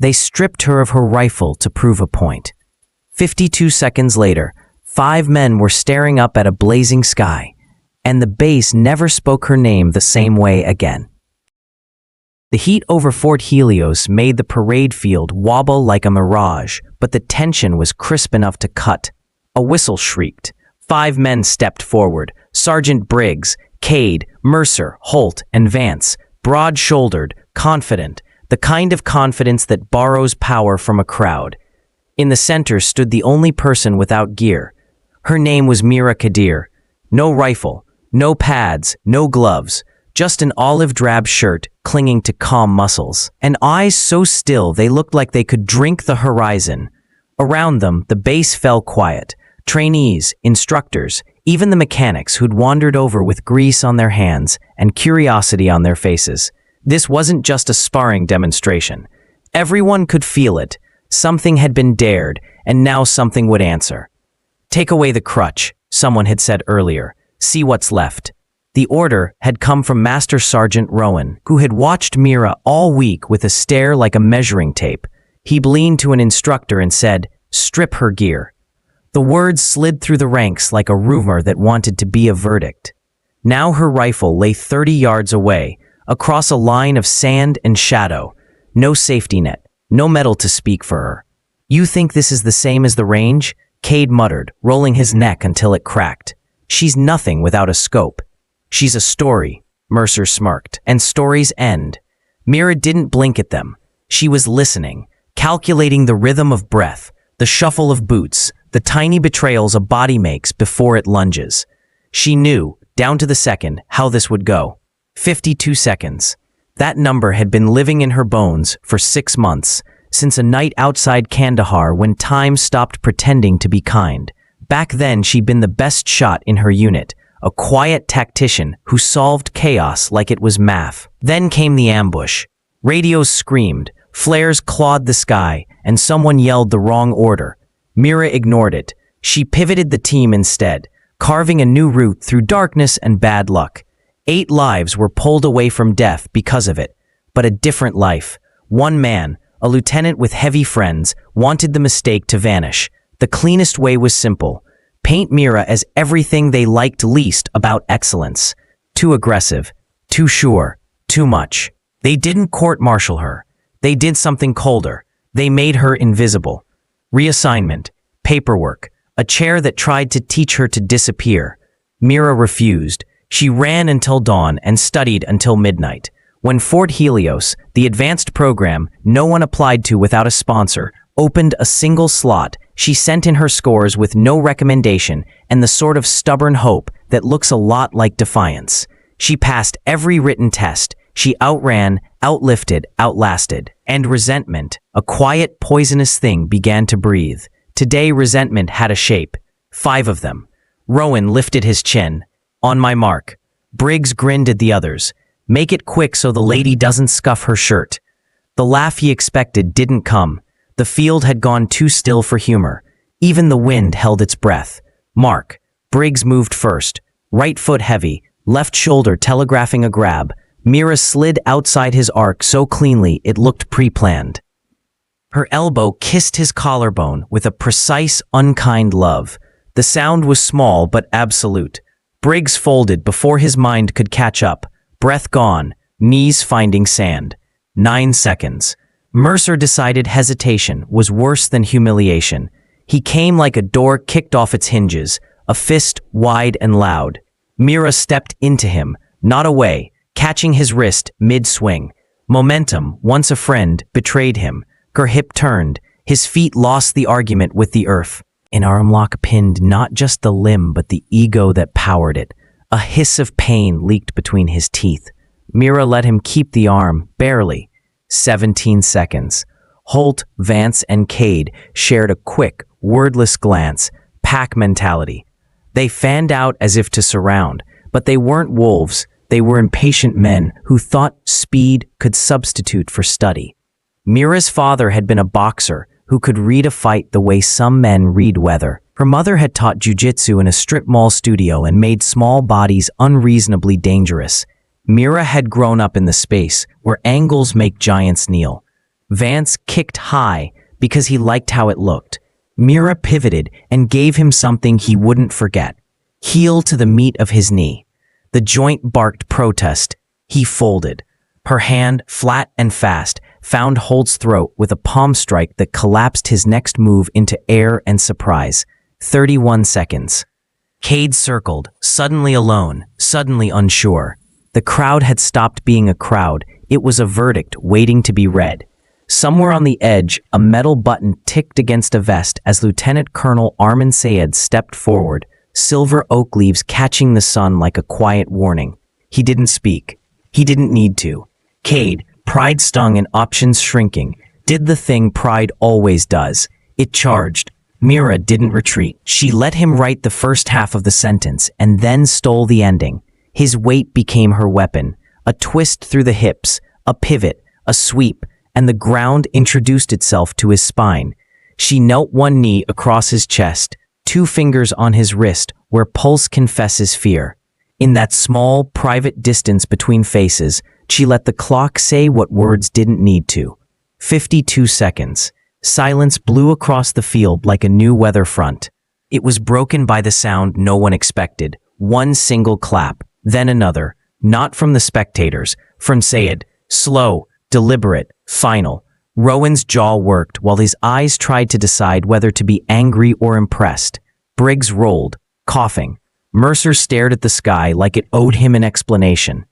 They stripped her of her rifle to prove a point. 52 seconds later, 5 men were staring up at a blazing sky, and the base never spoke her name the same way again. The heat over Fort Helios made the parade field wobble like a mirage, but the tension was crisp enough to cut. A whistle shrieked. 5 men stepped forward: Sergeant Briggs, Cade, Mercer, Holt, and Vance, broad-shouldered, confident, the kind of confidence that borrows power from a crowd. In the center stood the only person without gear. Her name was Mira Qadir. No rifle, no pads, no gloves, just an olive-drab shirt clinging to calm muscles, and eyes so still they looked like they could drink the horizon. Around them, the base fell quiet. Trainees, instructors, even the mechanics who'd wandered over with grease on their hands and curiosity on their faces. This wasn't just a sparring demonstration. Everyone could feel it. Something had been dared, and now something would answer. "Take away the crutch," someone had said earlier. "See what's left." The order had come from Master Sergeant Rowan, who had watched Mira all week with a stare like a measuring tape. He leaned to an instructor and said, "Strip her gear." The words slid through the ranks like a rumor that wanted to be a verdict. Now her rifle lay 30 yards away, across a line of sand and shadow. No safety net, no metal to speak for her. "You think this is the same as the range?" Cade muttered, rolling his neck until it cracked. "She's nothing without a scope." "She's a story," Mercer smirked, "and stories end." Mira didn't blink at them. She was listening, calculating the rhythm of breath, the shuffle of boots, the tiny betrayals a body makes before it lunges. She knew, down to the second, how this would go. 52 seconds. That number had been living in her bones for 6 months, since a night outside Kandahar when time stopped pretending to be kind. Back then, she'd been the best shot in her unit, a quiet tactician who solved chaos like it was math. Then came the ambush. Radios screamed, flares clawed the sky, and someone yelled the wrong order. Mira ignored it. She pivoted the team instead, carving a new route through darkness and bad luck. 8 lives were pulled away from death because of it, but a different life. One man, a lieutenant with heavy friends, wanted the mistake to vanish. The cleanest way was simple: paint Mira as everything they liked least about excellence. Too aggressive, too sure, too much. They didn't court-martial her. They did something colder. They made her invisible. Reassignment, paperwork, a chair that tried to teach her to disappear. Mira refused. She ran until dawn and studied until midnight. When Fort Helios, the advanced program no one applied to without a sponsor, opened a single slot, she sent in her scores with no recommendation and the sort of stubborn hope that looks a lot like defiance. She passed every written test. She outran, outlifted, outlasted. And resentment, a quiet, poisonous thing, began to breathe. Today, resentment had a shape. 5 of them. Rowan lifted his chin. "On my mark." Briggs grinned at the others. "Make it quick so the lady doesn't scuff her shirt." The laugh he expected didn't come. The field had gone too still for humor. Even the wind held its breath. "Mark." Briggs moved first, right foot heavy, left shoulder telegraphing a grab. Mira slid outside his arc so cleanly it looked pre-planned. Her elbow kissed his collarbone with a precise, unkind love. The sound was small but absolute. Briggs folded before his mind could catch up. Breath gone, knees finding sand. 9 seconds. Mercer decided hesitation was worse than humiliation. He came like a door kicked off its hinges, a fist wide and loud. Mira stepped into him, not away, catching his wrist mid-swing. Momentum, once a friend, betrayed him. Her hip turned. His feet lost the argument with the earth. An arm lock pinned not just the limb but the ego that powered it. A hiss of pain leaked between his teeth. Mira let him keep the arm, barely. 17 seconds. Holt, Vance, and Cade shared a quick, wordless glance. Pack mentality. They fanned out as if to surround, but they weren't wolves. They were impatient men who thought speed could substitute for study. Mira's father had been a boxer who could read a fight the way some men read weather. Her mother had taught jiu-jitsu in a strip mall studio and made small bodies unreasonably dangerous. Mira had grown up in the space where angles make giants kneel. Vance kicked high because he liked how it looked. Mira pivoted and gave him something he wouldn't forget. Heel to the meat of his knee. The joint barked protest. He folded. Her hand, flat and fast, found Holt's throat with a palm strike that collapsed his next move into air and surprise. 31 seconds. Cade circled, suddenly alone, suddenly unsure. The crowd had stopped being a crowd. It was a verdict waiting to be read. Somewhere on the edge, a metal button ticked against a vest as Lieutenant Colonel Armin Sayed stepped forward, silver oak leaves catching the sun like a quiet warning. He didn't speak. He didn't need to. Cade, pride stung and options shrinking, did the thing pride always does. It charged. Mira didn't retreat. She let him write the first half of the sentence and then stole the ending. His weight became her weapon. A twist through the hips, a pivot, a sweep, and the ground introduced itself to his spine. She knelt one knee across his chest, two fingers on his wrist where pulse confesses fear. In that small, private distance between faces, she let the clock say what words didn't need to. 52 seconds. Silence blew across the field like a new weather front. It was broken by the sound no one expected. One single clap, then another, not from the spectators, from Sayed. Slow, deliberate, final. Rowan's jaw worked while his eyes tried to decide whether to be angry or impressed. Briggs rolled, coughing. Mercer stared at the sky like it owed him an explanation.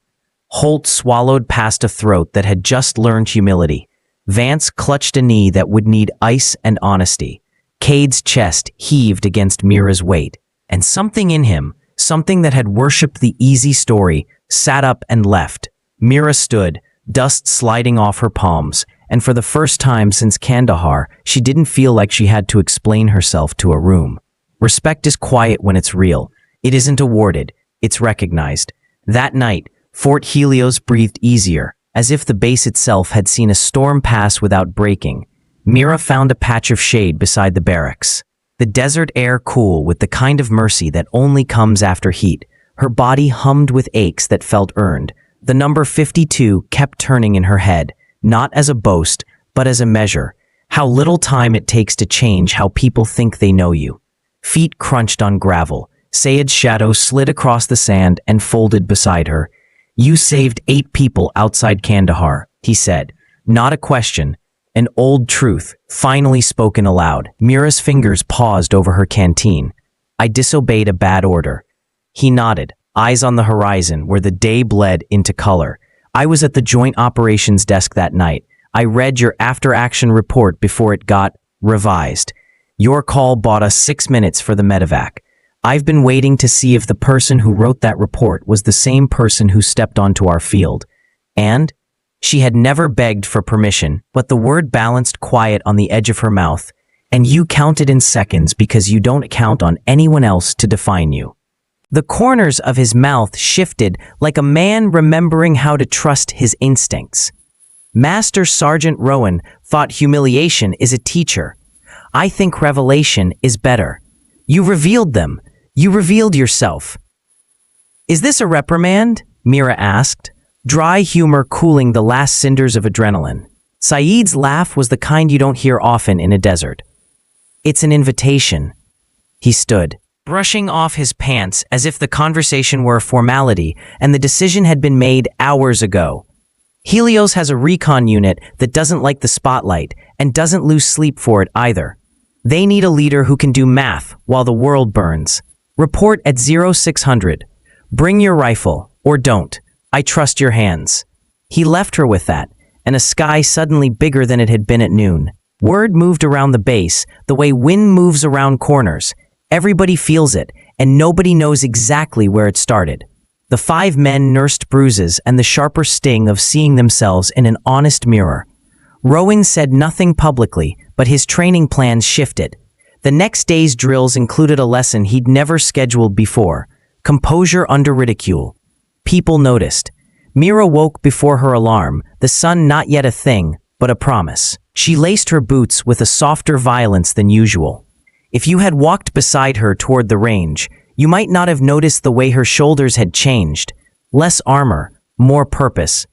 Holt swallowed past a throat that had just learned humility. Vance clutched a knee that would need ice and honesty. Cade's chest heaved against Mira's weight, and something in him, something that had worshipped the easy story, sat up and left. Mira stood, dust sliding off her palms, and for the first time since Kandahar, she didn't feel like she had to explain herself to a room. Respect is quiet when it's real. It isn't awarded, it's recognized. That night, Fort Helios breathed easier, as if the base itself had seen a storm pass without breaking. Mira found a patch of shade beside the barracks. The desert air cool with the kind of mercy that only comes after heat. Her body hummed with aches that felt earned. The number 52 kept turning in her head, not as a boast, but as a measure. How little time it takes to change how people think they know you. Feet crunched on gravel. Sayed's shadow slid across the sand and folded beside her. "You saved 8 people outside Kandahar," he said. Not a question. An old truth, finally spoken aloud. Mira's fingers paused over her canteen. "I disobeyed a bad order." He nodded, eyes on the horizon where the day bled into color. "I was at the Joint Operations desk that night. I read your after-action report before it got revised. Your call bought us 6 minutes for the medevac. I've been waiting to see if the person who wrote that report was the same person who stepped onto our field." And she had never begged for permission, but the word balanced quiet on the edge of her mouth. "And you counted in seconds because you don't count on anyone else to define you." The corners of his mouth shifted like a man remembering how to trust his instincts. Master Sergeant Rowan thought humiliation is a teacher. I think revelation is better. You revealed them. You revealed yourself. "Is this a reprimand?" Mira asked, dry humor cooling the last cinders of adrenaline. Saeed's laugh was the kind you don't hear often in a desert. "It's an invitation." He stood, brushing off his pants as if the conversation were a formality and the decision had been made hours ago. Helios has a recon unit that doesn't like the spotlight and doesn't lose sleep for it either. They need a leader who can do math while the world burns. Report at 0600. Bring your rifle, or don't. I trust your hands. He left her with that, and a sky suddenly bigger than it had been at noon. Word moved around the base, the way wind moves around corners. Everybody feels it, and nobody knows exactly where it started. The 5 men nursed bruises and the sharper sting of seeing themselves in an honest mirror. Rowan said nothing publicly, but his training plans shifted. The next day's drills included a lesson he'd never scheduled before: composure under ridicule. People noticed. Mira woke before her alarm, the sun not yet a thing, but a promise. She laced her boots with a softer violence than usual. If you had walked beside her toward the range, you might not have noticed the way her shoulders had changed. Less armor, more purpose.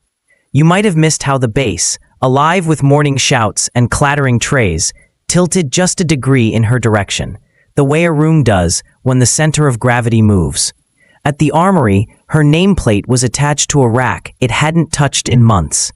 You might have missed how the base, alive with morning shouts and clattering trays, tilted just a degree in her direction, the way a room does when the center of gravity moves. At the armory, her nameplate was attached to a rack it hadn't touched in months.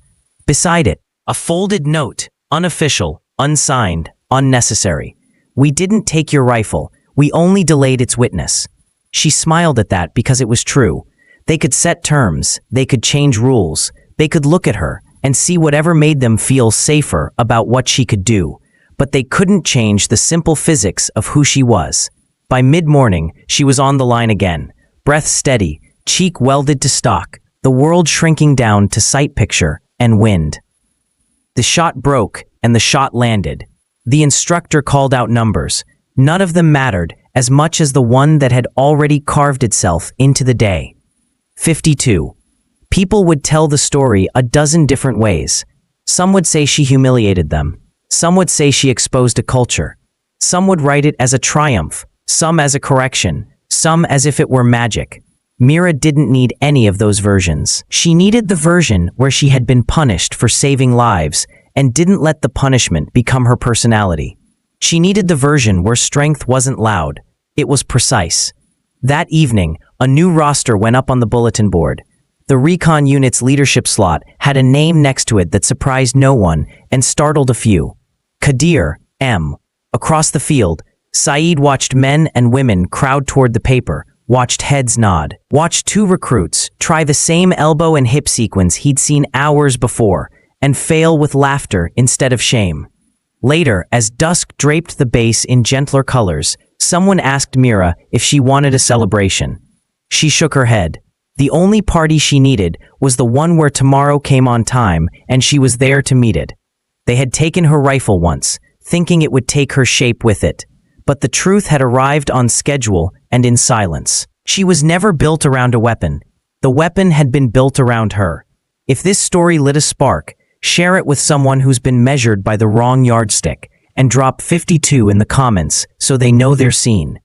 Beside it, a folded note, unofficial, unsigned, unnecessary. "We didn't take your rifle, we only delayed its witness." She smiled at that because it was true. They could set terms, they could change rules, they could look at her and see whatever made them feel safer about what she could do, but they couldn't change the simple physics of who she was. By mid-morning, she was on the line again, breath steady, cheek welded to stock, the world shrinking down to sight picture and wind. The shot broke and the shot landed. The instructor called out numbers. None of them mattered as much as the one that had already carved itself into the day. 52. People would tell the story a dozen different ways. Some would say she humiliated them. Some would say she exposed a culture. Some would write it as a triumph, some as a correction, some as if it were magic. Mira didn't need any of those versions. She needed the version where she had been punished for saving lives and didn't let the punishment become her personality. She needed the version where strength wasn't loud, it was precise. That evening, a new roster went up on the bulletin board. The recon unit's leadership slot had a name next to it that surprised no one and startled a few. Qadir, M. Across the field, Saeed watched men and women crowd toward the paper, watched heads nod, watched two recruits try the same elbow and hip sequence he'd seen hours before and fail with laughter instead of shame. Later, as dusk draped the base in gentler colors, someone asked Mira if she wanted a celebration. She shook her head. The only party she needed was the one where tomorrow came on time and she was there to meet it. They had taken her rifle once, thinking it would take her shape with it. But the truth had arrived on schedule and in silence. She was never built around a weapon. The weapon had been built around her. If this story lit a spark, share it with someone who's been measured by the wrong yardstick, and drop 52 in the comments so they know they're seen.